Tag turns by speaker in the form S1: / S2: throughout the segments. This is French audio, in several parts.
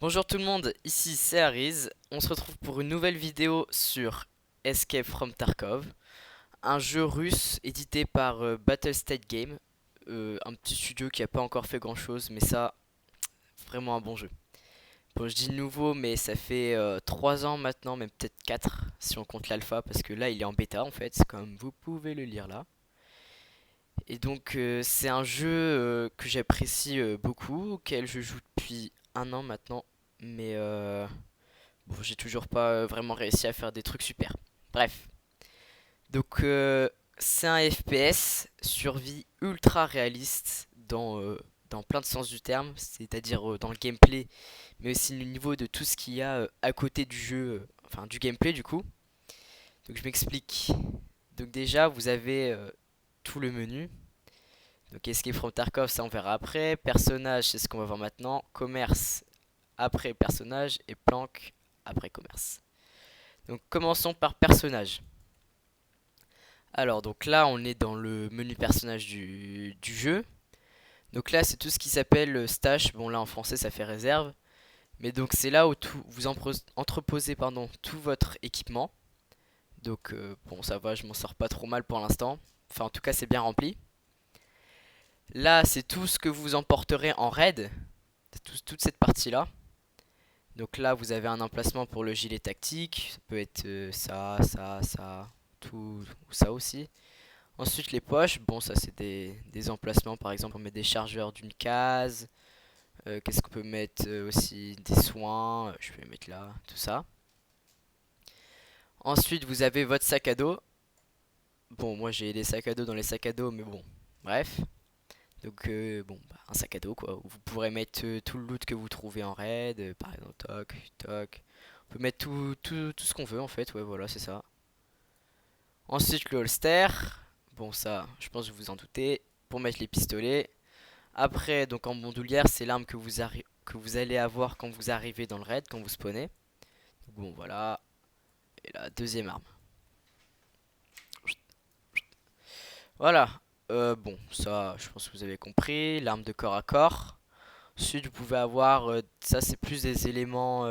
S1: Bonjour tout le monde, ici c'est Ariz. On se retrouve pour une nouvelle vidéo sur Escape from Tarkov, un jeu russe édité par Battlestate Game, un petit studio qui a pas encore fait grand chose, mais ça, vraiment un bon jeu. Bon, je dis nouveau, mais ça fait 3 ans maintenant, même peut-être 4 si on compte l'alpha, parce que là il est en bêta en fait, comme vous pouvez le lire là. Et donc c'est un jeu que j'apprécie beaucoup, auquel je joue depuis un an maintenant, mais bon, j'ai toujours pas vraiment réussi à faire des trucs super. Bref. Donc, c'est un FPS, survie ultra réaliste dans plein de sens du terme, c'est-à-dire dans le gameplay, mais aussi le niveau de tout ce qu'il y a à côté du jeu, enfin du gameplay du coup. Donc, je m'explique. Donc, déjà, vous avez tout le menu. Donc, Escape from Tarkov, ça on verra après. Personnage, c'est ce qu'on va voir maintenant. Commerce, après personnage. Et planque, après commerce. Donc commençons par personnage. Alors donc là on est dans le menu personnage du jeu. Donc là c'est tout ce qui s'appelle stash. Bon là en français ça fait réserve. Mais donc c'est là où vous entreposez pardon, tout votre équipement. Donc bon ça va, je m'en sors pas trop mal pour l'instant. Enfin en tout cas c'est bien rempli. Là c'est tout ce que vous emporterez en raid. Toute cette partie là. Donc là vous avez un emplacement pour le gilet tactique. Ça peut être ça, tout ou ça aussi. Ensuite les poches, bon ça c'est des emplacements, par exemple on met des chargeurs d'une case. Qu'est-ce qu'on peut mettre aussi? Des soins, je vais les mettre là, tout ça. Ensuite vous avez votre sac à dos. Bon moi j'ai des sacs à dos dans les sacs à dos, mais bon, bref. Donc bon, bah, un sac à dos quoi, où vous pourrez mettre tout le loot que vous trouvez en raid, par exemple toc, toc. On peut mettre tout ce qu'on veut en fait, ouais voilà c'est ça. Ensuite le holster, bon ça je pense que vous vous en doutez, pour mettre les pistolets. Après, donc en bandoulière, c'est l'arme que vous allez avoir quand vous arrivez dans le raid, quand vous spawnez. Donc bon, voilà. Et la deuxième arme. Voilà. Bon, ça, je pense que vous avez compris. L'arme de corps à corps. Ensuite, vous pouvez avoir, ça c'est plus des éléments,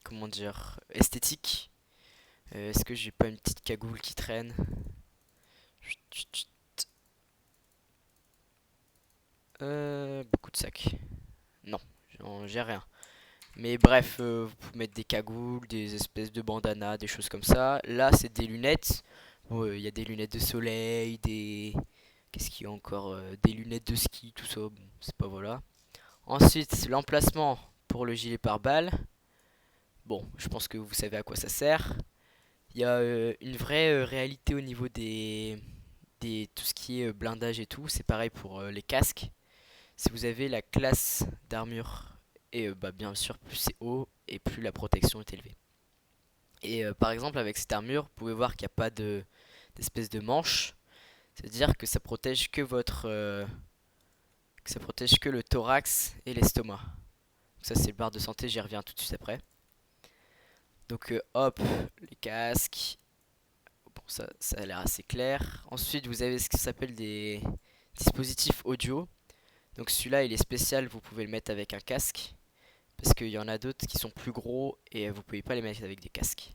S1: comment dire, esthétiques. Est-ce que j'ai pas une petite cagoule qui traîne? Chut, chut, chut. Beaucoup de sacs. Non, j'ai rien. Mais bref, vous pouvez mettre des cagoules, des espèces de bandanas, des choses comme ça. Là, c'est des lunettes. Bon, il y a des lunettes de soleil, des... Qu'est-ce qu'il y a encore? Des lunettes de ski, tout ça. Bon, c'est pas voilà. Ensuite, l'emplacement pour le gilet pare-balles. Bon, je pense que vous savez à quoi ça sert. Il y a une vraie réalité au niveau des tout ce qui est blindage et tout. C'est pareil pour les casques. Si vous avez la classe d'armure et bah, bien sûr plus c'est haut et plus la protection est élevée. Et par exemple avec cette armure, vous pouvez voir qu'il n'y a pas d'espèce de manche. C'est-à-dire que ça protège que que ça protège que le thorax et l'estomac. Ça c'est le barre de santé, j'y reviens tout de suite après. Donc hop, les casques. Bon ça a l'air assez clair. Ensuite vous avez ce qui s'appelle des dispositifs audio. Donc celui-là il est spécial, vous pouvez le mettre avec un casque. Parce qu'il y en a d'autres qui sont plus gros et vous pouvez pas les mettre avec des casques.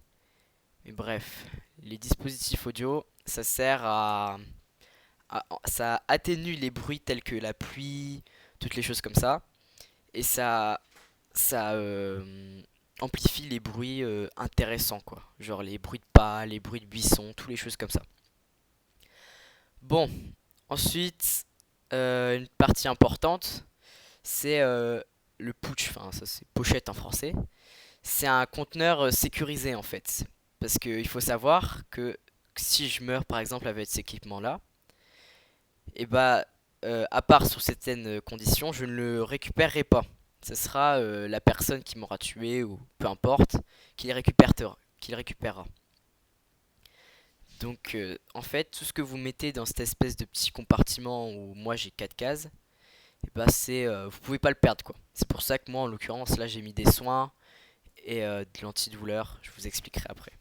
S1: Mais bref, les dispositifs audio, ça sert ça atténue les bruits tels que la pluie, toutes les choses comme ça. Et ça amplifie les bruits intéressants, quoi. Genre les bruits de pas, les bruits de buissons, toutes les choses comme ça. Bon, ensuite, une partie importante, c'est le putsch, enfin ça c'est pochette en français. C'est un conteneur sécurisé en fait. Parce qu'il faut savoir que si je meurs par exemple avec cet équipement là, et bah à part sous certaines conditions, je ne le récupérerai pas. Ce sera la personne qui m'aura tué ou peu importe qui le récupérera. Qui le récupérera. Donc en fait tout ce que vous mettez dans cette espèce de petit compartiment où moi j'ai 4 cases, et bah c'est vous pouvez pas le perdre quoi. C'est pour ça que moi en l'occurrence là j'ai mis des soins et de l'antidouleur, je vous expliquerai après.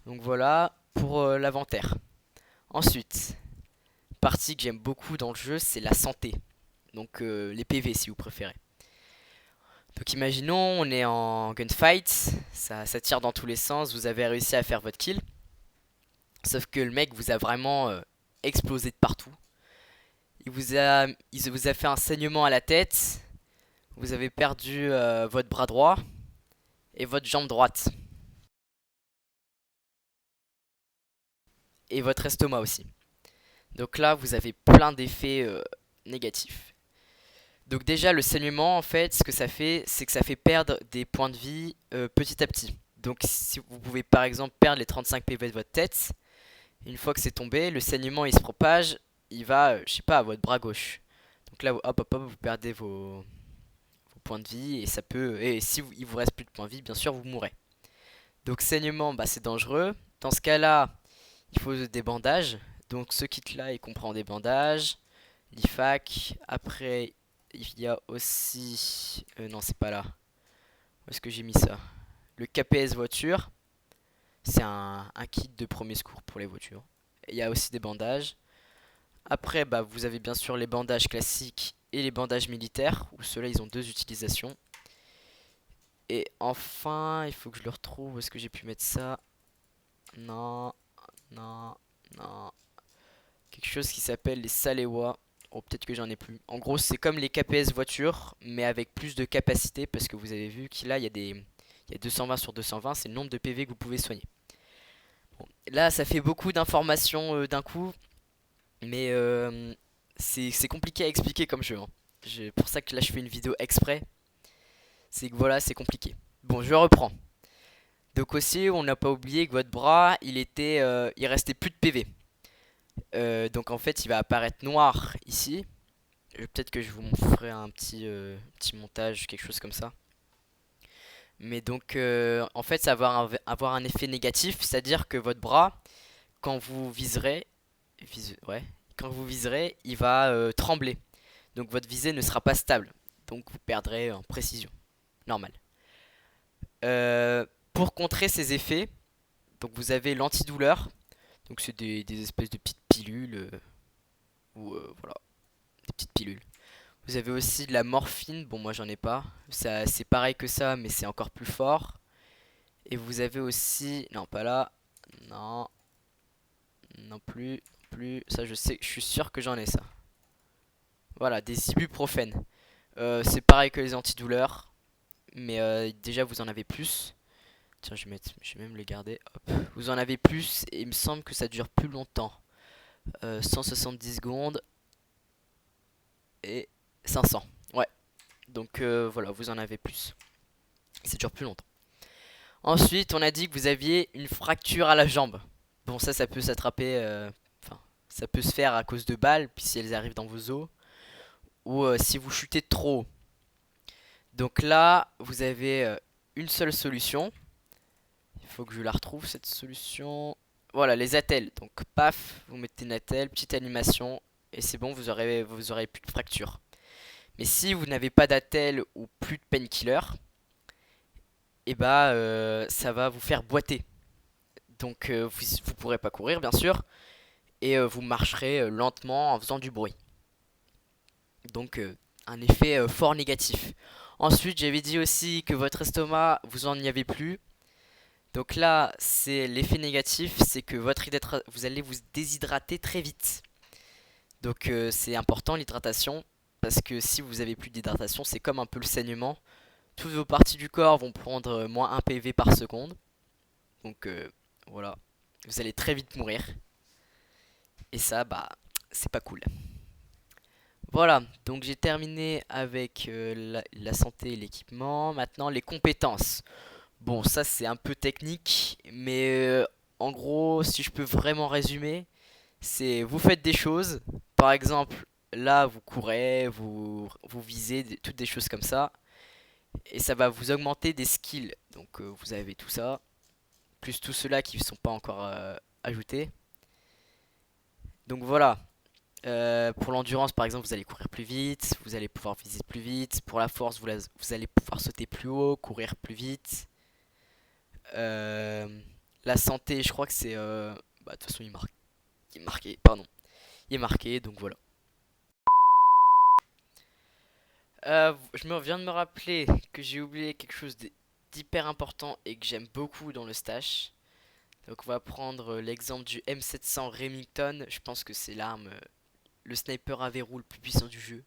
S1: Donc voilà pour l'inventaire. Ensuite, partie que j'aime beaucoup dans le jeu, c'est la santé. Donc les PV si vous préférez. Donc imaginons, on est en gunfight, ça tire dans tous les sens, vous avez réussi à faire votre kill. Sauf que le mec vous a vraiment explosé de partout. Il vous a fait un saignement à la tête. Vous avez perdu votre bras droit et votre jambe droite. Et votre estomac aussi. Donc là, vous avez plein d'effets négatifs. Donc déjà, le saignement, en fait, ce que ça fait, c'est que ça fait perdre des points de vie petit à petit. Donc si vous pouvez par exemple perdre les 35 PV de votre tête, une fois que c'est tombé, le saignement il se propage, il va, je sais pas, à votre bras gauche. Donc là, hop, hop, hop, vous perdez vos points de vie et ça peut, et si il vous reste plus de points de vie, bien sûr, vous mourrez. Donc saignement, bah, c'est dangereux. Dans ce cas-là, il faut des bandages. Donc ce kit-là, il comprend des bandages, l'IFAK. Après, il y a aussi, non, c'est pas là. Où est-ce que j'ai mis ça? Le KPS voiture. C'est un kit de premier secours pour les voitures. Il y a aussi des bandages. Après, bah, vous avez bien sûr les bandages classiques et les bandages militaires, où ceux-là, ils ont deux utilisations. Et enfin, il faut que je le retrouve. Où est-ce que j'ai pu mettre ça? Non, non, non. Quelque chose qui s'appelle les Salewa. Oh, peut-être que j'en ai plus. En gros, c'est comme les KPS voitures, mais avec plus de capacité, parce que vous avez vu qu'il là, il y a 220 sur 220, c'est le nombre de PV que vous pouvez soigner. Bon, là, ça fait beaucoup d'informations d'un coup, mais c'est compliqué à expliquer comme jeu, hein. Pour ça que là, je fais une vidéo exprès. C'est que voilà, c'est compliqué. Bon, je reprends. Donc aussi, on n'a pas oublié que votre bras, il restait plus de PV. Donc en fait, il va apparaître noir ici. Peut-être que je vous ferai un petit montage, quelque chose comme ça. Mais donc, en fait, ça va avoir un effet négatif, c'est-à-dire que votre bras, quand vous viserez, ouais, quand vous viserez, il va trembler. Donc votre visée ne sera pas stable. Donc vous perdrez en précision. Normal. Pour contrer ces effets, donc vous avez l'antidouleur. Donc c'est des espèces de petites pilules. Ou voilà, des petites pilules. Vous avez aussi de la morphine. Bon, moi j'en ai pas. Ça, c'est pareil que ça, mais c'est encore plus fort. Et vous avez aussi. Non, pas là. Non. Non plus. Plus. Ça, je sais. Je suis sûr que j'en ai ça. Voilà, des ibuprofènes. C'est pareil que les antidouleurs. Mais déjà, vous en avez plus. Tiens, je vais même le garder. Hop. Vous en avez plus. Et il me semble que ça dure plus longtemps. 170 secondes. Et 500. Ouais. Donc voilà, vous en avez plus. Ça dure plus longtemps. Ensuite, on a dit que vous aviez une fracture à la jambe. Bon, ça peut s'attraper. Enfin, ça peut se faire à cause de balles, puis si elles arrivent dans vos os. Ou si vous chutez trop haut. Donc là, vous avez une seule solution. Il faut que je la retrouve, cette solution. Voilà, les attelles. Donc, paf, vous mettez une attelle, petite animation. Et c'est bon, vous aurez plus de fracture. Mais si vous n'avez pas d'attelle ou plus de painkiller, et bah ça va vous faire boiter. Donc vous pourrez pas courir bien sûr et vous marcherez lentement en faisant du bruit. Donc un effet fort négatif. Ensuite j'avais dit aussi que votre estomac vous en y avez plus. Donc là c'est l'effet négatif, c'est que vous allez vous déshydrater très vite. Donc c'est important l'hydratation parce que si vous avez plus d'hydratation c'est comme un peu le saignement. Toutes vos parties du corps vont prendre moins 1 PV par seconde. Donc voilà, vous allez très vite mourir. Et ça, bah, c'est pas cool. Voilà, donc j'ai terminé avec la santé et l'équipement. Maintenant, les compétences. Bon, ça c'est un peu technique, mais en gros, si je peux vraiment résumer, c'est vous faites des choses. Par exemple, là, vous courez, vous visez, toutes des choses comme ça. Et ça va vous augmenter des skills. Donc vous avez tout ça, plus tous ceux-là qui ne sont pas encore ajoutés. Donc voilà. Pour l'endurance, par exemple, vous allez courir plus vite, vous allez pouvoir viser plus vite. Pour la force, vous allez pouvoir sauter plus haut, courir plus vite. Euh, la santé, je crois que c'est. Bah, de toute façon, il est marqué, pardon. Il est marqué, donc voilà. Viens de me rappeler que j'ai oublié quelque chose d'hyper important et que j'aime beaucoup dans le stash. Donc on va prendre l'exemple du M700 Remington. Je pense que c'est l'arme, le sniper à verrou le plus puissant du jeu.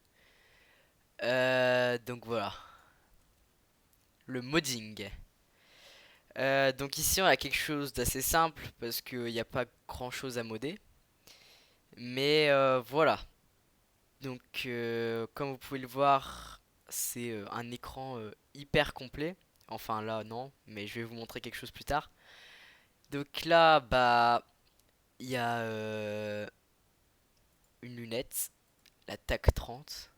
S1: Donc voilà, le modding. Donc ici on a quelque chose d'assez simple parce qu'il n'y a pas grand chose à modder. Mais voilà. Donc comme vous pouvez le voir, c'est un écran hyper complet. Enfin là non, mais je vais vous montrer quelque chose plus tard. Donc là bah il y a une lunette, la TAC 30.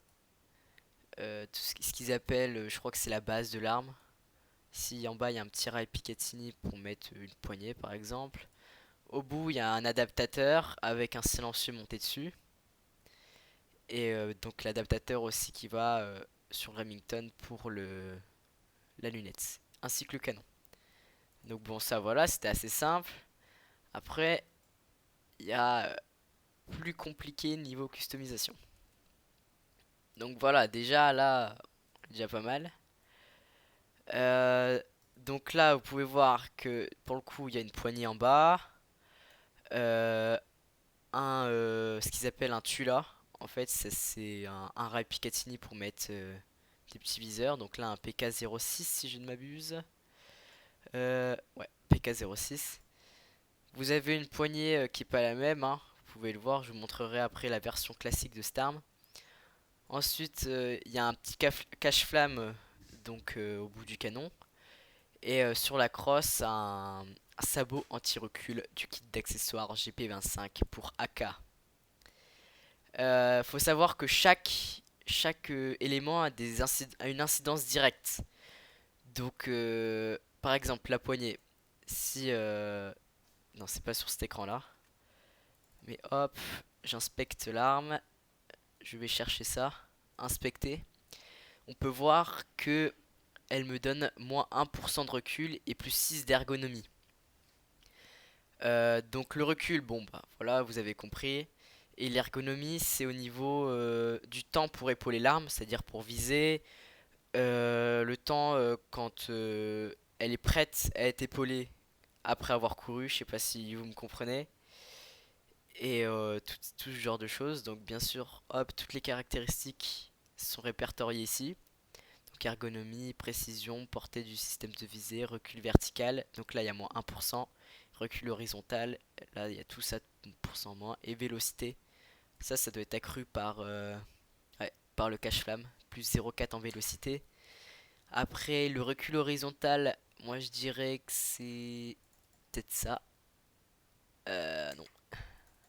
S1: Tout ce qu'ils appellent, je crois que c'est la base de l'arme. Ici en bas il y a un petit rail Picatinny pour mettre une poignée par exemple. Au bout il y a un adaptateur avec un silencieux monté dessus. Et donc l'adaptateur aussi qui va sur Remington pour la lunette, ainsi que le canon. Donc bon ça voilà, c'était assez simple. Après, il y a plus compliqué niveau customisation. Donc voilà, déjà là, déjà pas mal. Euh, donc là, vous pouvez voir que pour le coup, il y a une poignée en bas. Euh, ce qu'ils appellent un tula. En fait, c'est un rail Picatinny pour mettre des petits viseurs. Donc là, un PK06 si je ne m'abuse. Ouais, PK06. Vous avez une poignée qui est pas la même, hein. Vous pouvez le voir, je vous montrerai après la version classique de cette arme. Ensuite, il y a un petit cache-flamme donc au bout du canon. Et sur la crosse, un sabot anti-recul du kit d'accessoires GP25 pour AK. Faut savoir que chaque élément a une incidence directe. Donc, par exemple, la poignée. Si. Non, c'est pas sur cet écran là. Mais hop, j'inspecte l'arme. Je vais chercher ça. Inspecter. On peut voir que elle me donne moins 1% de recul et plus 6 d'ergonomie. Donc le recul, bon bah voilà, vous avez compris. Et l'ergonomie, c'est au niveau du temps pour épauler l'arme, c'est-à-dire pour viser. Le temps quand elle est prête à être épaulée après avoir couru, je sais pas si vous me comprenez. Et tout ce genre de choses. Donc bien sûr, hop, toutes les caractéristiques sont répertoriées ici. Donc ergonomie, précision, portée du système de visée, recul vertical. Donc là, il y a moins 1%. Recul horizontal, là, il y a tout ça, 1% moins. Et vélocité, ça doit être accru ouais, par le cache-flamme. Plus 0,4 en vélocité. Après, le recul horizontal, moi je dirais que c'est peut-être ça. Non.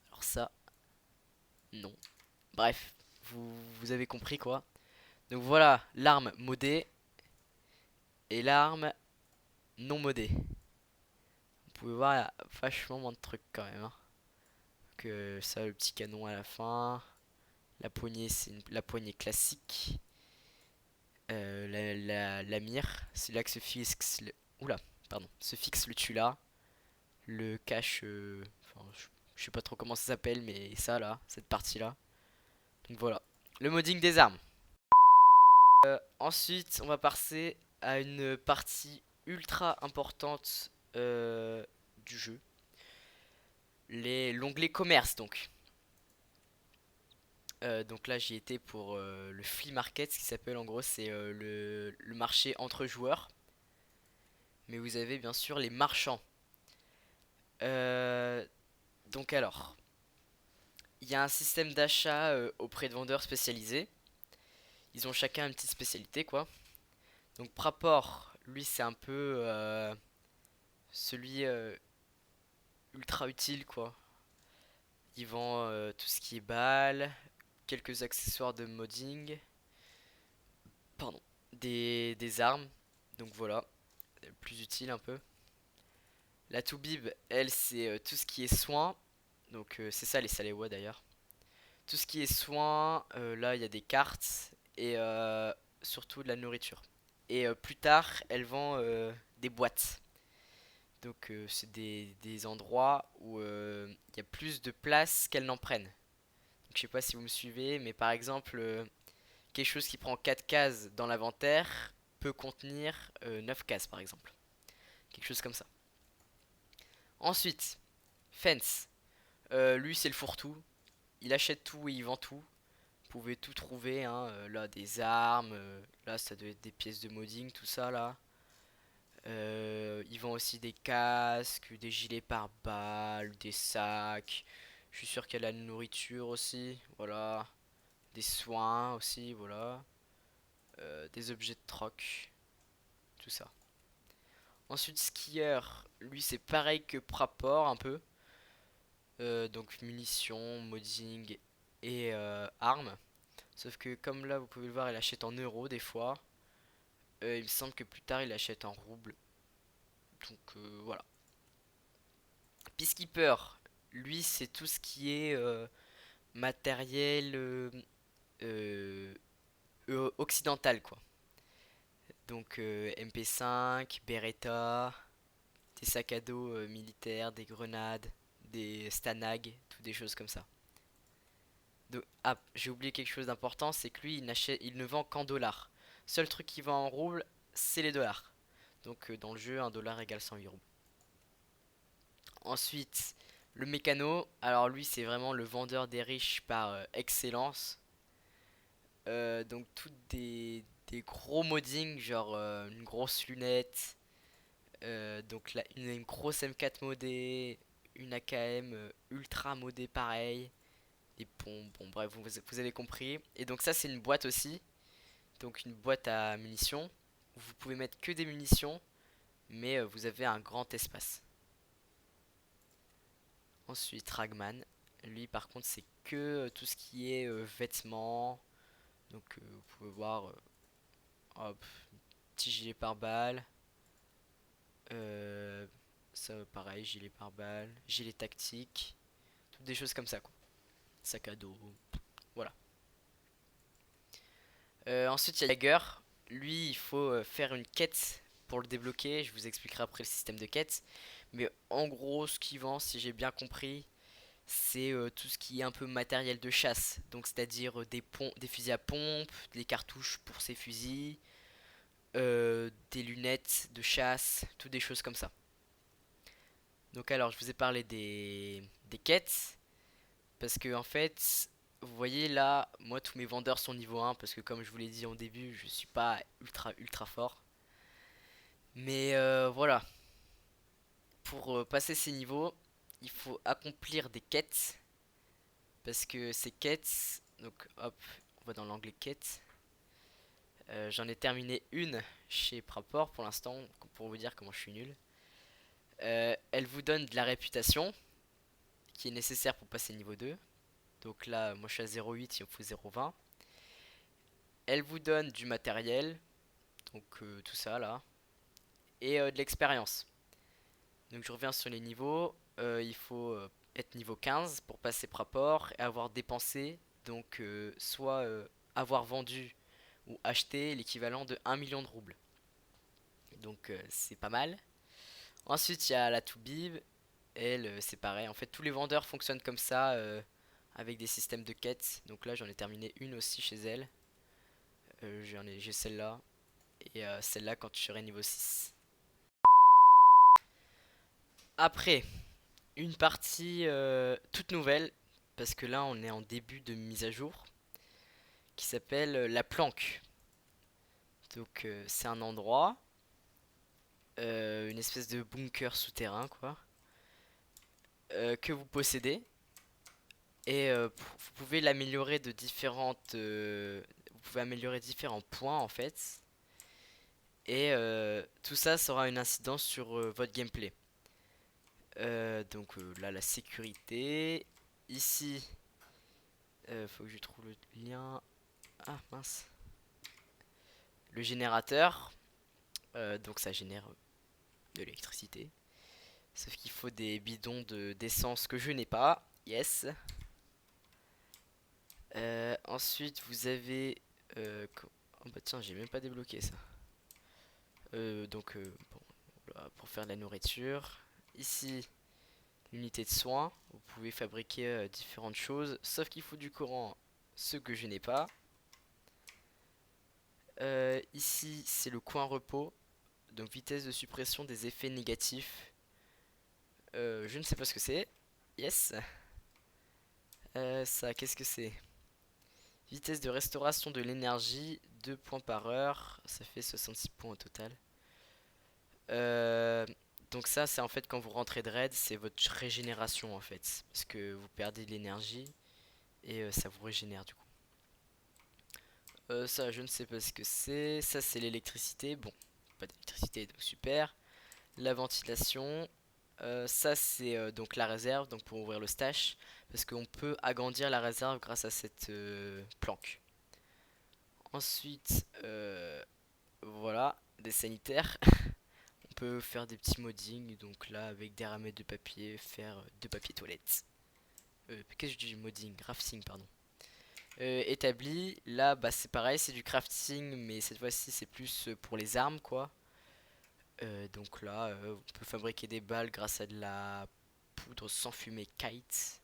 S1: Alors ça, non. Bref, vous avez compris quoi. Donc voilà, l'arme modée et l'arme non modée. Vous pouvez voir, il y a vachement moins de trucs quand même, hein. Que ça, le petit canon à la fin. La poignée, c'est la poignée classique. La mire, c'est là que se fixe le... Oula, pardon. Se fixe le tula. Le cache... enfin, je sais pas trop comment ça s'appelle, mais ça là, cette partie-là. Donc voilà. Le modding des armes. Ensuite, on va passer à une partie ultra importante du jeu. L'onglet commerce donc. Donc là j'y étais pour le flea market, ce qui s'appelle en gros c'est le marché entre joueurs. Mais vous avez bien sûr les marchands. Euh, donc alors, il y a un système d'achat auprès de vendeurs spécialisés. Ils ont chacun une petite spécialité quoi. Donc Prapor, lui c'est un peu celui ultra utile quoi. Il vend tout ce qui est balles, quelques accessoires de modding, pardon, des armes. Donc voilà, plus utile un peu. La Toubib, elle, c'est tout ce qui est soins. Donc c'est ça les Saléwa d'ailleurs. Tout ce qui est soins, là il y a des cartes et surtout de la nourriture. Et plus tard, elle vend des boîtes. Donc c'est des endroits où il y a plus de place qu'elles n'en prennent. Donc je sais pas si vous me suivez, mais par exemple, quelque chose qui prend 4 cases dans l'inventaire peut contenir 9 cases par exemple. Quelque chose comme ça. Ensuite, Fence. Lui c'est le fourre-tout. Il achète tout et il vend tout. Vous pouvez tout trouver, hein. Là des armes, là ça doit être des pièces de modding, tout ça là. Ils vendent aussi des casques, des gilets pare-balles, des sacs. Je suis sûr qu'il y a de la nourriture aussi, voilà. Des soins aussi, voilà. Des objets de troc, tout ça. Ensuite, skieur, lui c'est pareil que Prapor un peu. Donc munitions, modding et armes. Sauf que comme là vous pouvez le voir, il achète en euros des fois. Il me semble que plus tard il achète en roubles. Donc voilà. Peacekeeper, lui c'est tout ce qui est matériel euh, occidental quoi. Donc MP5, Beretta, des sacs à dos militaires, des grenades, des Stanag, toutes des choses comme ça. Donc, ah, j'ai oublié quelque chose d'important, c'est que lui il ne vend qu'en dollars. Seul truc qu'il vend en roubles, c'est les dollars. Donc dans le jeu, un dollar égale 108 roubles. Ensuite, le mécano, alors lui c'est vraiment le vendeur des riches par excellence. Donc toutes des gros modding, genre une grosse lunette, donc là, une grosse M4 modée, une AKM ultra modée pareil, des pompes, bon bref, vous avez compris. Et donc ça c'est une boîte aussi, donc une boîte à munitions, où vous pouvez mettre que des munitions, mais vous avez un grand espace. Ensuite Ragman, lui par contre c'est que tout ce qui est vêtements, donc vous pouvez voir, hop, petit gilet pare-balles, euh, ça pareil, gilet pare-balles, gilet tactique, toutes des choses comme ça quoi. Sac à dos, voilà. Ensuite, il y a Jagger. Lui, il faut faire une quête pour le débloquer. Je vous expliquerai après le système de quête. Mais en gros, ce qu'il vend, si j'ai bien compris, c'est tout ce qui est un peu matériel de chasse. Donc, c'est-à-dire des fusils à pompe, des cartouches pour ces fusils, des lunettes de chasse, toutes des choses comme ça. Donc, alors, je vous ai parlé des quêtes. Parce que, en fait, vous voyez là, moi tous mes vendeurs sont niveau 1 parce que comme je vous l'ai dit au début, je suis pas ultra fort. Mais voilà, pour passer ces niveaux, il faut accomplir des quêtes parce que ces quêtes, donc hop, on va dans l'onglet quêtes. J'en ai terminé une chez Prapor pour l'instant pour vous dire comment je suis nul. Elle vous donne de la réputation qui est nécessaire pour passer niveau 2. Donc là, moi je suis à 0,8, il me faut 0,20. Elle vous donne du matériel, donc tout ça là, et de l'expérience. Donc je reviens sur les niveaux. Il faut être niveau 15 pour passer rapport et avoir dépensé, donc soit avoir vendu ou acheté l'équivalent de 1 million de roubles. Donc c'est pas mal. Ensuite il y a la Toubib. Elle c'est pareil. En fait tous les vendeurs fonctionnent comme ça avec des systèmes de quêtes. Donc là j'en ai terminé une aussi chez elle. J'ai celle-là. Et celle-là quand tu serai niveau 6. Après, une partie toute nouvelle, parce que là on est en début de mise à jour, qui s'appelle la planque. Donc c'est un endroit, une espèce de bunker souterrain quoi, que vous possédez. Et vous pouvez l'améliorer de différentes... vous pouvez améliorer différents points en fait. Et tout ça aura une incidence sur votre gameplay. Donc là la sécurité. Ici, faut que je trouve le lien. Ah mince. Le générateur. Donc ça génère de l'électricité. Sauf qu'il faut des bidons d'essence que je n'ai pas. Yes. Ensuite vous avez... oh bah tiens j'ai même pas débloqué ça. Donc bon, voilà, pour faire de la nourriture. Ici l'unité de soins. Vous pouvez fabriquer différentes choses. Sauf qu'il faut du courant. Ce que je n'ai pas. Ici, c'est le coin repos. Donc vitesse de suppression des effets négatifs. Je ne sais pas ce que c'est. Yes. Ça, qu'est-ce que c'est? Vitesse de restauration de l'énergie, 2 points par heure. Ça fait 66 points au total. Euh, donc ça, c'est en fait quand vous rentrez de raid, c'est votre régénération en fait. Parce que vous perdez de l'énergie et ça vous régénère du coup. Ça, je ne sais pas ce que c'est. Ça, c'est l'électricité. Bon, pas d'électricité, donc super. La ventilation. Ça, c'est donc la réserve, donc pour ouvrir le stash. Parce qu'on peut agrandir la réserve grâce à cette planque. Ensuite, voilà, des sanitaires. On peut faire des petits modding, donc là, avec des ramettes de papier, faire de papier toilette. Qu'est-ce que je dis modding? Crafting, pardon. Établi, là, bah, c'est pareil, c'est du crafting, mais cette fois-ci, c'est plus pour les armes, quoi. Donc là, on peut fabriquer des balles grâce à de la poudre sans fumée kite.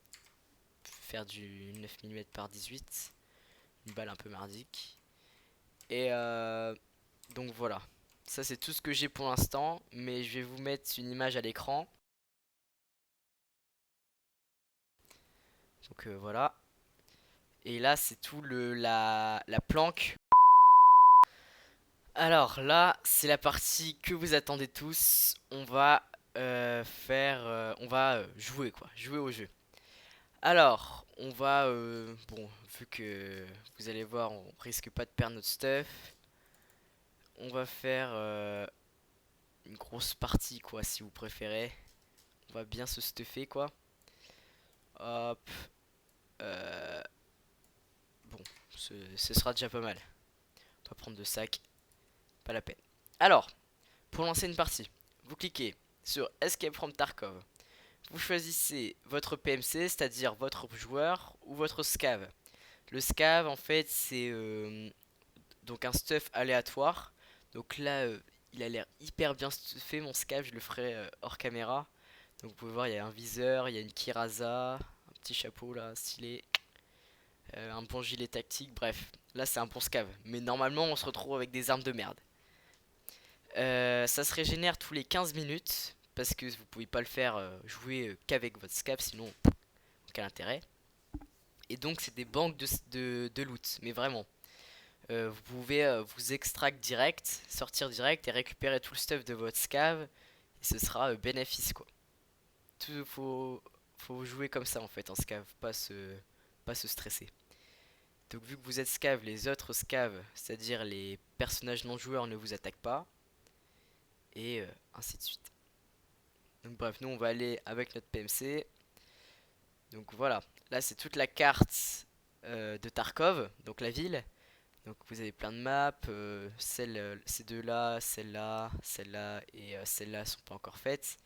S1: Faire du 9 mm par 18. Une balle un peu merdique. Et donc voilà. Ça c'est tout ce que j'ai pour l'instant. Mais je vais vous mettre une image à l'écran. Donc voilà. Et là c'est tout la planque. Alors là c'est la partie que vous attendez tous. On va on va jouer quoi. Jouer au jeu. Alors, on va, bon, vu que vous allez voir, on risque pas de perdre notre stuff. On va faire une grosse partie, quoi, si vous préférez. On va bien se stuffer, quoi. Hop. euh, bon, ce sera déjà pas mal. On va prendre 2 sacs, pas la peine. Alors, pour lancer une partie, vous cliquez sur Escape from Tarkov. Vous choisissez votre PMC, c'est-à-dire votre joueur ou votre scav. Le scav, en fait, c'est donc un stuff aléatoire. Donc là, il a l'air hyper bien stuffé mon scav, je le ferai hors caméra. Donc vous pouvez voir, il y a un viseur, il y a une Kiraza, un petit chapeau là, stylé, un bon gilet tactique, bref. Là c'est un bon scav, mais normalement on se retrouve avec des armes de merde. Ça se régénère tous les 15 minutes, parce que vous pouvez pas le faire jouer qu'avec votre scav, sinon quel intérêt. Et donc c'est des banques de loot, mais vraiment. Vous pouvez vous extract direct, sortir direct et récupérer tout le stuff de votre scav. Et ce sera bénéfice quoi. Tout, faut jouer comme ça en fait en scav, pas se stresser. Donc vu que vous êtes scav, les autres scavs, c'est-à-dire les personnages non joueurs ne vous attaquent pas. Et ainsi de suite. Donc bref, nous on va aller avec notre PMC. Donc voilà, là c'est toute la carte de Tarkov, donc la ville. Donc vous avez plein de maps, ces deux-là, celle-là, celle-là et celle-là sont pas encore faites.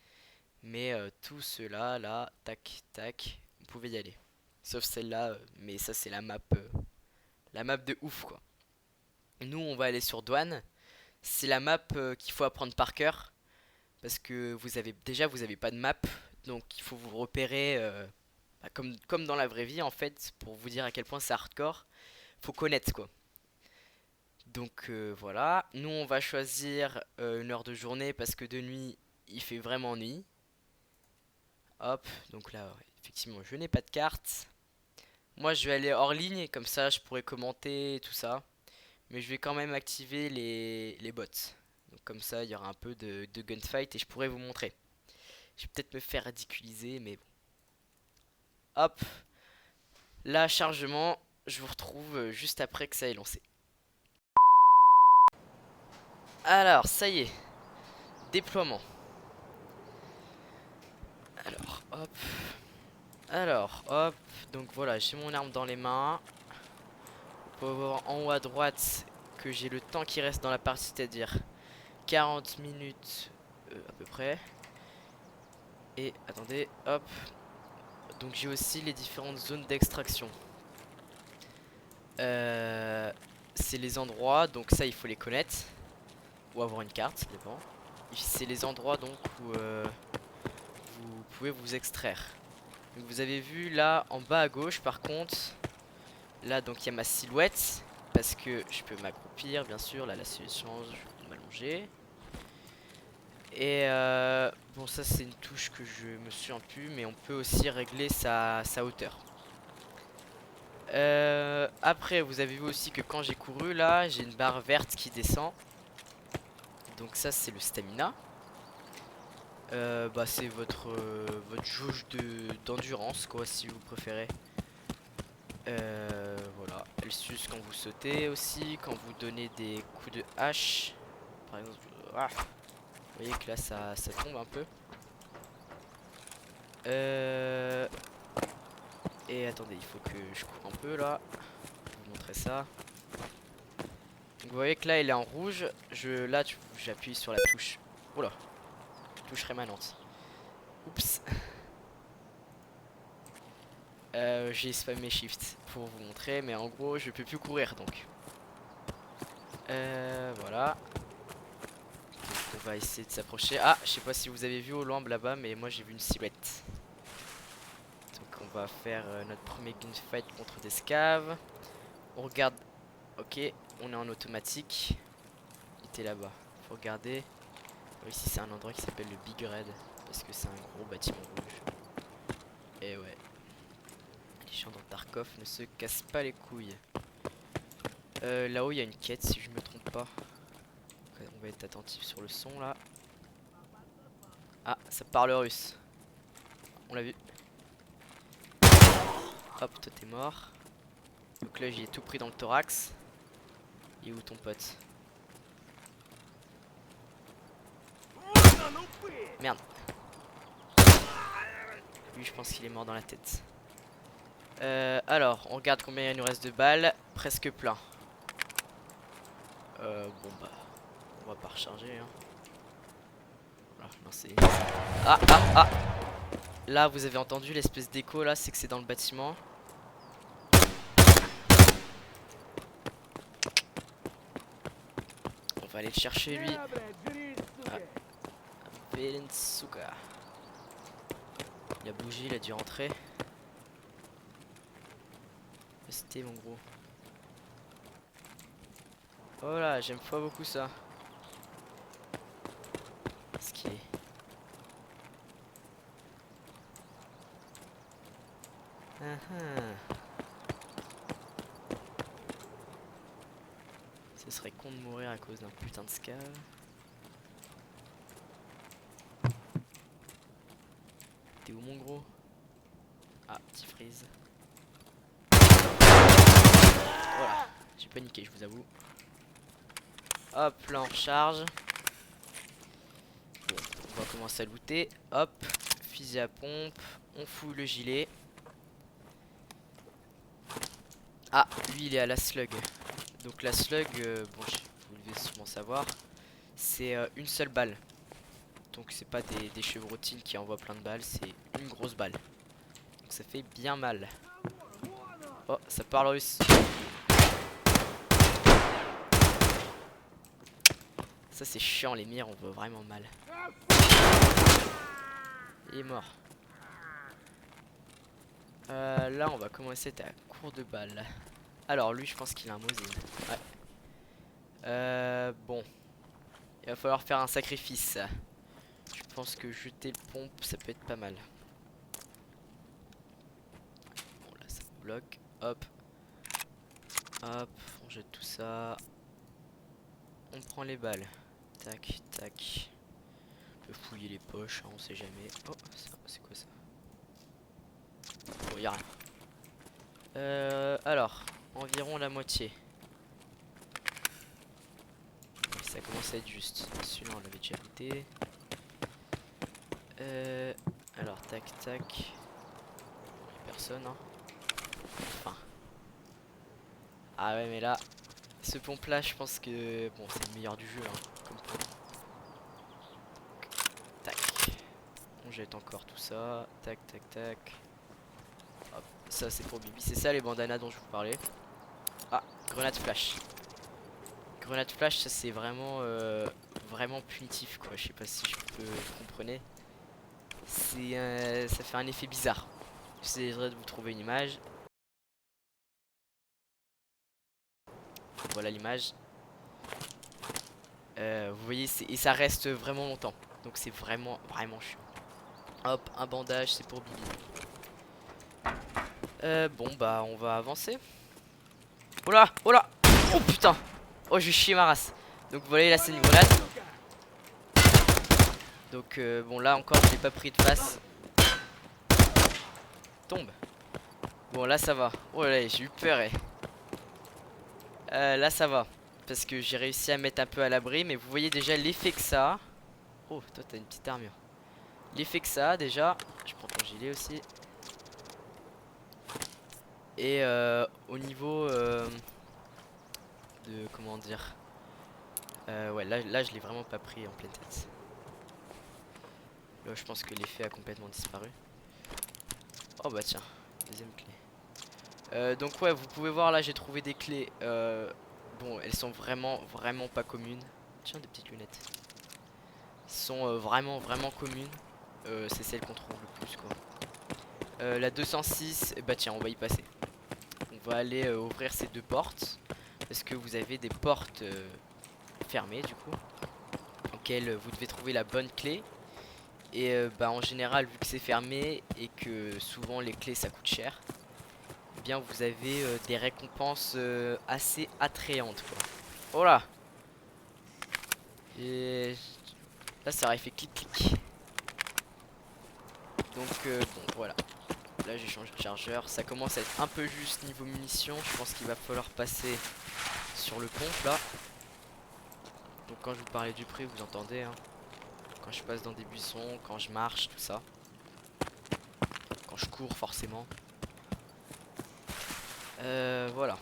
S1: Mais tout cela, là, tac, tac, vous pouvez y aller. Sauf celle-là, mais ça c'est la map de ouf quoi. Nous on va aller sur douane. C'est la map qu'il faut apprendre par cœur. Parce que vous avez pas de map. Donc il faut vous repérer bah, comme dans la vraie vie en fait. Pour vous dire à quel point c'est hardcore. Faut connaître quoi. Donc voilà, nous on va choisir une heure de journée parce que de nuit il fait vraiment nuit. Hop, donc là effectivement je n'ai pas de carte. Moi je vais aller hors ligne, comme ça je pourrais commenter et tout ça. Mais je vais quand même activer les bots. Donc comme ça il y aura un peu de gunfight et je pourrais vous montrer. Je vais peut-être me faire ridiculiser mais bon. Hop, là chargement, je vous retrouve juste après que ça ait lancé. Alors ça y est, déploiement. Alors hop. Alors, hop, donc voilà, j'ai mon arme dans les mains. On peut voir en haut à droite que j'ai le temps qui reste dans la partie, c'est-à-dire 40 minutes à peu près. Et attendez, hop. Donc j'ai aussi les différentes zones d'extraction. C'est les endroits, donc ça il faut les connaître. Ou avoir une carte, ça dépend. C'est les endroits donc où vous pouvez vous extraire. Donc vous avez vu là en bas à gauche par contre. Là donc il y a ma silhouette. parce que je peux m'accroupir, bien sûr. Là, la situation, je vais m'allonger. Et bon, ça c'est une touche que je me souviens plus, mais on peut aussi régler sa hauteur. Après, vous avez vu aussi que quand j'ai couru, là, j'ai une barre verte qui descend. Donc ça, c'est le stamina. Bah, c'est votre jauge d'endurance, quoi, si vous préférez. Voilà, elle s'use quand vous sautez aussi, quand vous donnez des coups de hache. Par exemple, ah, vous voyez que là, ça tombe un peu. Et attendez, il faut que je cours un peu là. Je vais vous montrer ça. Donc, vous voyez que là, il est en rouge. Là, j'appuie sur la touche. Oula, touche rémanente. Oups. J'ai spammé shift pour vous montrer, mais en gros, je peux plus courir donc. Voilà. Donc, on va essayer de s'approcher. Ah, je sais pas si vous avez vu au loin là-bas, mais moi j'ai vu une silhouette. Donc, on va faire notre premier gunfight contre des scavs. On regarde. Ok, on est en automatique. Il était là-bas. Faut regarder. Ici, c'est un endroit qui s'appelle le Big Red. Parce que c'est un gros bâtiment rouge. Et ouais. Les gens dans Tarkov ne se cassent pas les couilles. Là-haut, il y a une quête si je me trompe pas. On va être attentif sur le son là. Ah, ça parle russe. On l'a vu. Hop, toi t'es mort. Donc là, j'y ai tout pris dans le thorax. Et où ton pote? Merde. Lui, je pense qu'il est mort dans la tête. Alors, on regarde combien il nous reste de balles. Presque plein. Bon bah, on va pas recharger. Hein. Voilà, non, c'est... Ah, ah, ah! Là, vous avez entendu l'espèce d'écho là, c'est que c'est dans le bâtiment. On va aller le chercher lui. Ah. Belensuka. Il a bougé, il a dû rentrer. C'était mon gros. Oh là, j'aime pas beaucoup ça. Ce qui est. Ce serait con de mourir à cause d'un putain de scav. T'es où mon gros? Ah, petit freeze. Voilà, j'ai paniqué, je vous avoue. Hop, là on recharge. Bon, on va commencer à looter. Hop, fusil à pompe. On fout le gilet. Ah, lui il est à la slug. Donc la slug, bon, vous devez sûrement savoir, c'est une seule balle. Donc c'est pas des chevrotines qui envoient plein de balles, c'est une grosse balle. Donc ça fait bien mal. Oh, ça parle russe. Ça c'est chiant, les mires on voit vraiment mal. Il est mort. Là on va commencer à court de balles. Alors lui je pense qu'il a un Mosin. Ouais. Bon. Il va falloir faire un sacrifice. Je pense que jeter le pompe ça peut être pas mal. Bon là ça bloque. Hop. Hop. On jette tout ça. On prend les balles. Tac, tac. On peut fouiller les poches, hein, on sait jamais. Oh, c'est quoi ça? Bon, y'a rien. Alors, environ la moitié. Ça commence à être juste. Celui-là, on l'avait déjà looté. Alors, tac, tac. Y'a personne, hein. Enfin. Ah ouais, mais là, ce pompe-là, je pense que... Bon, c'est le meilleur du jeu, hein, comme pompe. Tac. On jette encore tout ça. Tac, tac, tac. Hop, ça c'est pour Bibi. C'est ça les bandanas dont je vous parlais. Ah, grenade flash. Grenade flash, ça c'est vraiment vraiment punitif quoi. Je sais pas si je peux vous comprenez. Ça fait un effet bizarre. J'essaierai de vous trouver une image. Voilà l'image. Vous voyez, et ça reste vraiment longtemps. Donc c'est vraiment chiant. Hop, un bandage, c'est pour Bibi. Bon bah on va avancer. Oh là, oh là. Oh putain. Oh j'ai chié ma race. Donc voilà, là c'est une grenade. Donc bon là encore je l'ai pas pris de face. Tombe. Bon là ça va. Oh là j'ai eu peur. Là ça va. Parce que j'ai réussi à mettre un peu à l'abri. Mais vous voyez déjà l'effet que ça a. Oh toi t'as une petite armure. L'effet que ça a déjà. Je prends ton gilet aussi. Et au niveau de comment dire. Ouais là je l'ai vraiment pas pris en pleine tête. Là je pense que l'effet a complètement disparu. Oh bah tiens, deuxième clé. Donc ouais, vous pouvez voir là j'ai trouvé des clés. Bon elles sont vraiment pas communes. Tiens des petites lunettes. Elles sont vraiment communes. C'est celle qu'on trouve le plus quoi. La 206, bah tiens on va y passer. On va aller ouvrir ces deux portes. Parce que vous avez des portes fermées du coup. Auxquelles vous devez trouver la bonne clé. Et bah en général vu que c'est fermé et que souvent les clés ça coûte cher, eh bien vous avez des récompenses assez attrayantes quoi. Oh là. Et là ça aurait fait clic clic. Donc bon voilà. Là j'ai changé de chargeur. Ça commence à être un peu juste niveau munitions. Je pense qu'il va falloir passer sur le pont là. Donc quand je vous parlais du prix vous entendez hein. Quand je passe dans des buissons, quand je marche, tout ça. Quand je cours forcément. Voilà.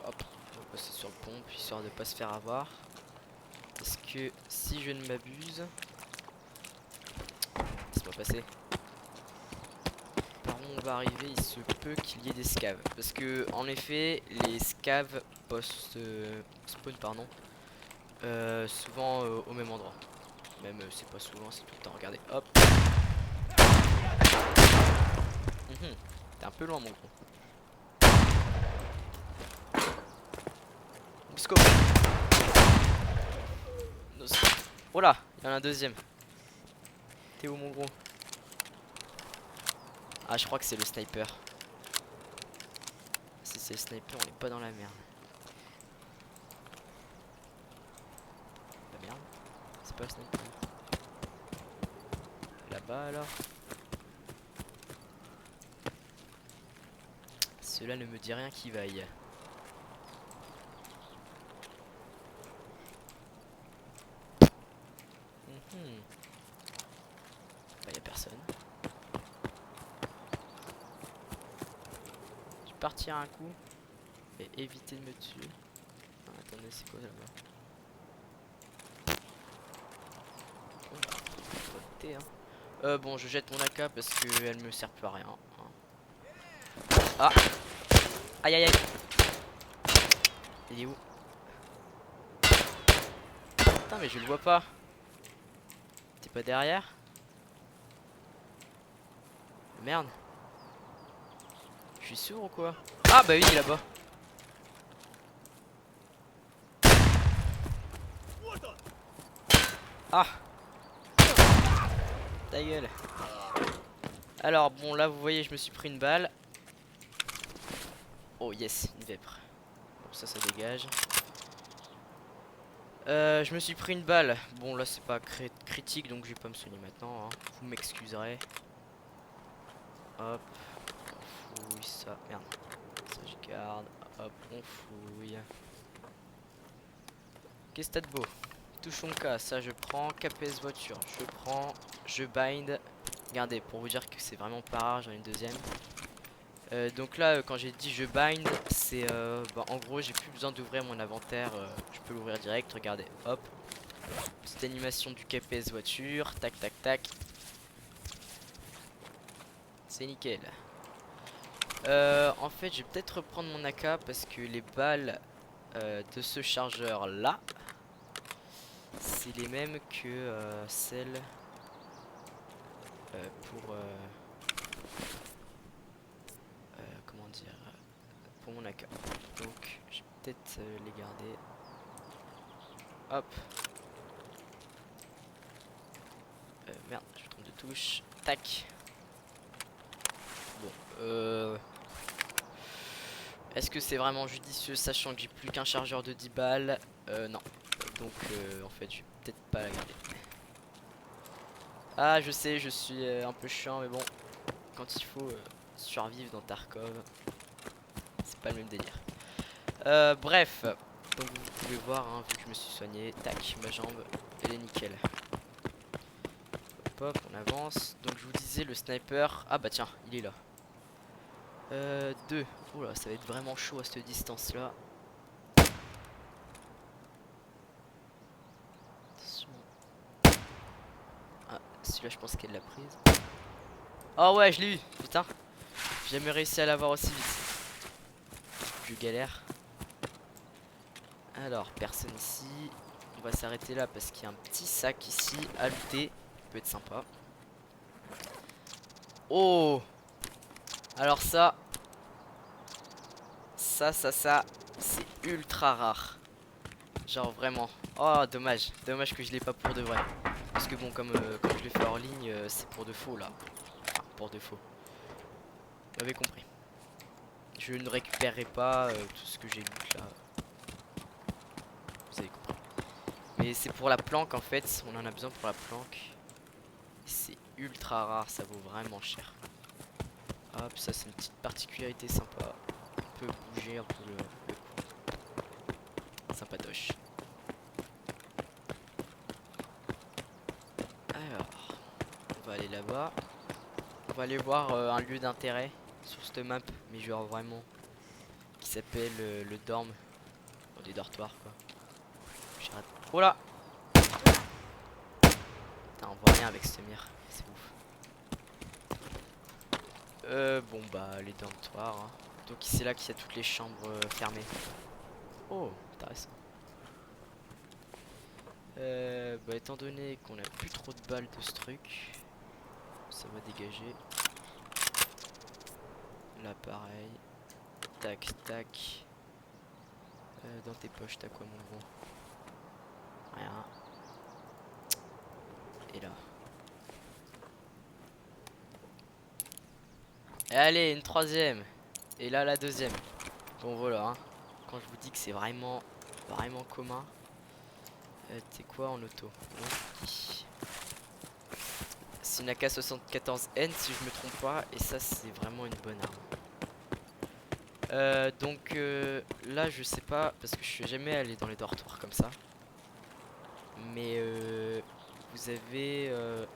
S1: Hop, on va passer sur le pont, histoire de pas se faire avoir. Parce que si je ne m'abuse... Laisse-moi passer. Par où on va arriver, il se peut qu'il y ait des scaves. Parce que en effet, les scaves spawn pardon, souvent au même endroit. Même c'est pas souvent, c'est tout le temps. Regardez, hop. T'es un peu loin mon gros. Scope. Oh là, il y en a un deuxième. T'es où mon gros? Ah je crois que c'est le sniper. Si c'est le sniper on est pas dans la merde. La merde. C'est pas le sniper. Là-bas alors. Cela ne me dit rien qui vaille. Bah y'a personne. Je vais partir un coup et éviter de me tuer. Ah, attendez c'est quoi là-bas? Oh, bah, hein. Bon je jette mon AK parce qu'elle me sert plus à rien. Ah. Aïe aïe aïe. Il est où? Putain mais je le vois pas. T'es pas derrière? Merde. Je suis sourd ou quoi? Ah bah oui il est là-bas. Ah. Ta gueule. Alors bon là vous voyez je me suis pris une balle. Oh yes une vêpre. Bon ça dégage. Je me suis pris une balle. Bon là c'est pas critique donc je vais pas me soigner maintenant hein. Vous m'excuserez. Hop. On fouille ça. Merde. Ça je garde. Hop on fouille. Qu'est-ce que t'as de beau? Touchonka, ça je prends. KPS voiture, je prends. Je bind. Regardez, pour vous dire que c'est vraiment pas rare, j'en ai une deuxième. Donc là, quand j'ai dit je bind, c'est bah, en gros, j'ai plus besoin d'ouvrir mon inventaire. Je peux l'ouvrir direct. Regardez, hop. Petite animation du KPS voiture. Tac, tac, tac. C'est nickel. En fait, je vais peut-être reprendre mon AK parce que les balles de ce chargeur là. C'est les mêmes que celles pour comment dire pour mon AK. Donc peut-être les garder. Hop. Merde, je me trompe de touche. Tac. Bon, est-ce que c'est vraiment judicieux sachant que j'ai plus qu'un chargeur de 10 balles? Non. Donc en fait je vais peut-être pas la garder. Ah je sais, je suis un peu chiant mais bon, quand il faut survivre dans Tarkov, c'est pas le même délire. Bref, donc vous pouvez voir hein, vu que je me suis soigné, tac, ma jambe elle est nickel. Hop hop, on avance. Donc je vous disais le sniper, ah bah tiens, il est là. 2. Oula, ça va être vraiment chaud à cette distance là. Attention. Ah, celui-là je pense qu'elle l'a prise. Oh ouais, je l'ai eu, putain. J'ai jamais réussi à l'avoir aussi vite. Je galère. Alors, personne ici. On va s'arrêter là parce qu'il y a un petit sac ici à looter. Ça peut être sympa. Oh! Alors ça, c'est ultra rare. Genre vraiment. Oh, dommage. Dommage que je l'ai pas pour de vrai. Parce que bon, comme je l'ai fait hors ligne, c'est pour de faux là. Enfin, pour de faux. Vous avez compris. Je ne récupérerai pas tout ce que j'ai loot là. Vous avez compris. Mais c'est pour la planque en fait. On en a besoin pour la planque. C'est ultra rare. Ça vaut vraiment cher. Hop, ça c'est une petite particularité sympa. On peut bouger un peu le cou. Sympatoche. Alors, on va aller là-bas. On va aller voir un lieu d'intérêt sur cette map, mais genre vraiment, qui s'appelle le dorm. Bon, des dortoirs quoi. Oh là! Putain, on voit rien avec ce mire, c'est ouf. Bon bah, les dortoirs. Hein. Donc c'est là qu'il y a toutes les chambres fermées. Oh, intéressant. Bah, étant donné qu'on a plus trop de balles de ce truc, ça va dégager. Là pareil. Tac tac. Dans tes poches t'as quoi mon gros? Rien. Et là. Et allez, une troisième. Et là la deuxième. Bon voilà. Hein. Quand je vous dis que c'est vraiment commun. T'es quoi en auto? C'est une AK-74N si je me trompe pas. Et ça c'est vraiment une bonne arme. Donc là je sais pas parce que je suis jamais allé dans les dortoirs comme ça. Mais vous avez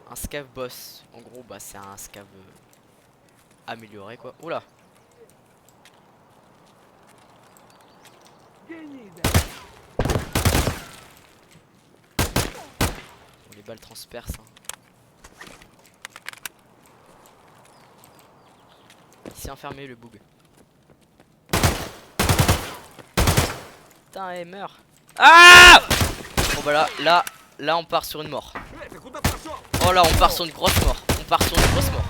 S1: un scav boss. En gros bah c'est un scav amélioré quoi. Oula. Bon, les balles transpercent. Hein. Ici enfermé le boug. Putain, meurt. Ah! Bon bah là on part sur une mort. Oh là on part sur une grosse mort. On part sur une grosse mort.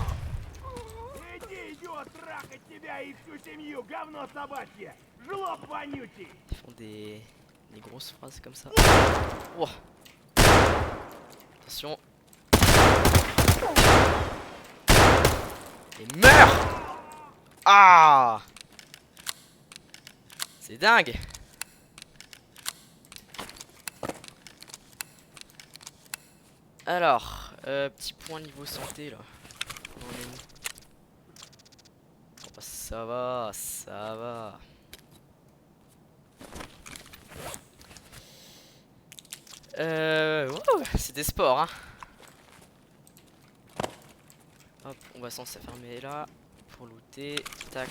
S1: Ils font des grosses phrases comme ça. Oh. Attention. Et meurt. Ah! C'est dingue. Alors, petit point niveau santé là. On est où? Oh, ça va, ça va. Wow, c'est des sports hein. Hop, on va s'en fermer là pour looter. Tac.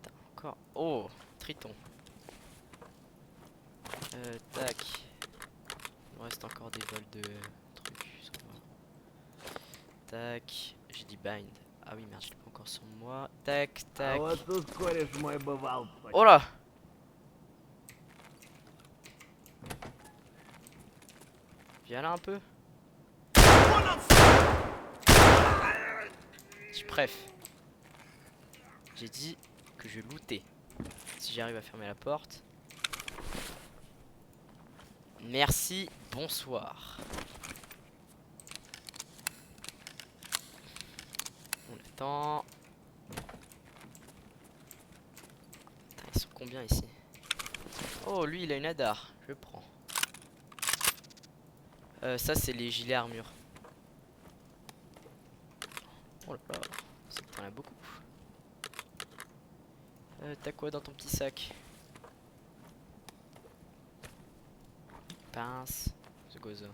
S1: Tac. Encore. Oh, triton. Tac. Il me reste encore des vols de trucs. Tac. J'ai dit bind. Ah oui, merde, je l'ai pas encore sur moi. Tac, tac. Oh là! Viens là un peu. Je préf. J'ai dit que je lootais. si j'arrive à fermer la porte. Merci, bonsoir. On attend. Putain, ils sont combien ici? Oh, lui, il a une hadar. Je prends. Ça, c'est les gilets armure. Oh là là, ça t'en a beaucoup. T'as quoi dans ton petit sac? Pince. The goza.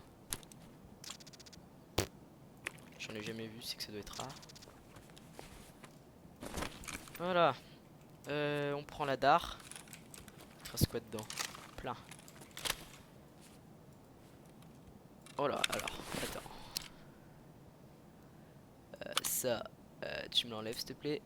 S1: J'en ai jamais vu, c'est que ça doit être rare. Voilà. On prend la dard. Il reste quoi dedans? Plein. Oh là, alors, attends. Ça, tu me l'enlèves s'il te plaît.